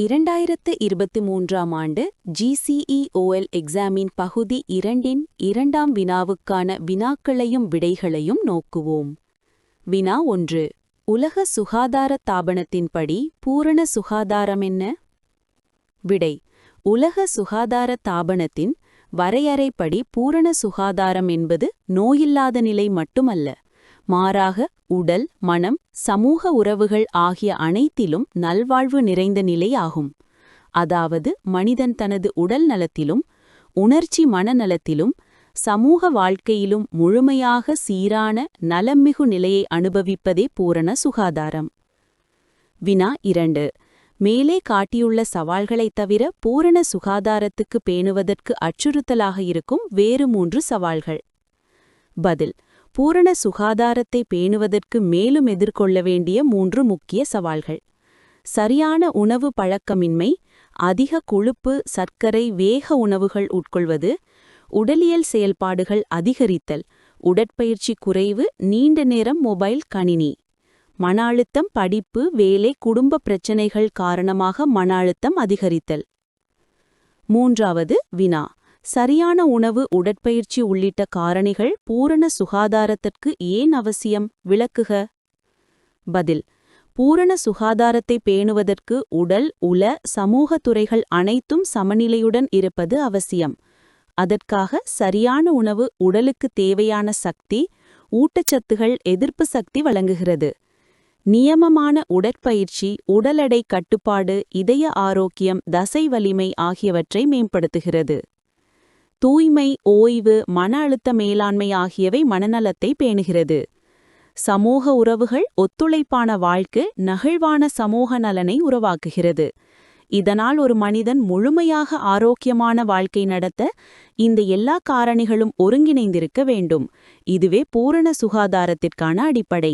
2023ஆம் ஆண்டு GCE-OL examine பகுதி 2இன் 2ஆம் வினாவுக்கான வினாக்களையும் விடைகளையும் நோக்குவோம். வினா 1. உலக சுகாதார தாபனத்தின்படி பூரண சுகாதாரம் என்ன? விடை. உலக சுகாதார தாபனத்தின் வரையறைப்படி பூரண சுகாதாரம் என்பது நோயில்லாத நிலை மட்டுமல்ல, மாறாக உடல், மனம், சமூக உறவுகள் ஆகிய அனைத்திலும் நல்வாழ்வு நிறைந்த நிலை ஆகும். அதாவது மனிதன் தனது உடல் நலத்திலும் உணர்ச்சி மனநலத்திலும் சமூக வாழ்க்கையிலும் முழுமையாக சீரான நலம்மிகு நிலையை அனுபவிப்பதே பூரண சுகாதாரம். வினா 2. மேலே காட்டியுள்ள சவால்களைத் தவிர பூரண சுகாதாரத்துக்கு பேணுவதற்கு அச்சுறுத்தலாக இருக்கும் வேறு 3 சவால்கள். பதில். பூரண சுகாதாரத்தை பேணுவதற்கு மேலும் எதிர்கொள்ள வேண்டிய 3 முக்கிய சவால்கள்: சரியான உணவு பழக்கமின்மை, அதிக கொழுப்பு, சர்க்கரை, வேக உணவுகள் உட்கொள்வது, உடலியல் செயல்பாடுகள் அதிகரித்தல், உடற்பயிற்சி குறைவு, நீண்ட நேரம் மொபைல், கணினி. மன அழுத்தம், படிப்பு, வேலை, குடும்ப பிரச்சினைகள் காரணமாக மன அழுத்தம் அதிகரித்தல். 3வது வினா. சரியான உணவு, உடற்பயிற்சி உள்ளிட்ட காரணிகள் பூரண சுகாதாரத்திற்கு ஏன் அவசியம்? விளக்குக. பதில். பூரண சுகாதாரத்தை பேணுவதற்கு உடல், உள, சமூக துறைகள் அனைத்தும் சமநிலையுடன் இருப்பது அவசியம். அதற்காக சரியான உணவு உடலுக்கு தேவையான சக்தி, ஊட்டச்சத்துகள், எதிர்ப்பு சக்தி வழங்குகிறது. நியமமான உடற்பயிற்சி உடல் எடை கட்டுப்பாடு, இதய ஆரோக்கியம், தசை வலிமை ஆகியவற்றை மேம்படுத்துகிறது. தூய்மை, ஓய்வு, மன அழுத்த மேலாண்மை ஆகியவை மனநலத்தை பேணுகிறது. சமூக உறவுகள் ஒத்துழைப்பான வாழ்க்கை நெகிழ்வான சமூக நலனை உருவாக்குகிறது. இதனால் ஒரு மனிதன் முழுமையாக ஆரோக்கியமான வாழ்க்கை நடத்த இந்த எல்லா காரணிகளும் ஒருங்கிணைந்திருக்க வேண்டும். இதுவே பூரண சுகாதாரத்திற்கான அடிப்படை.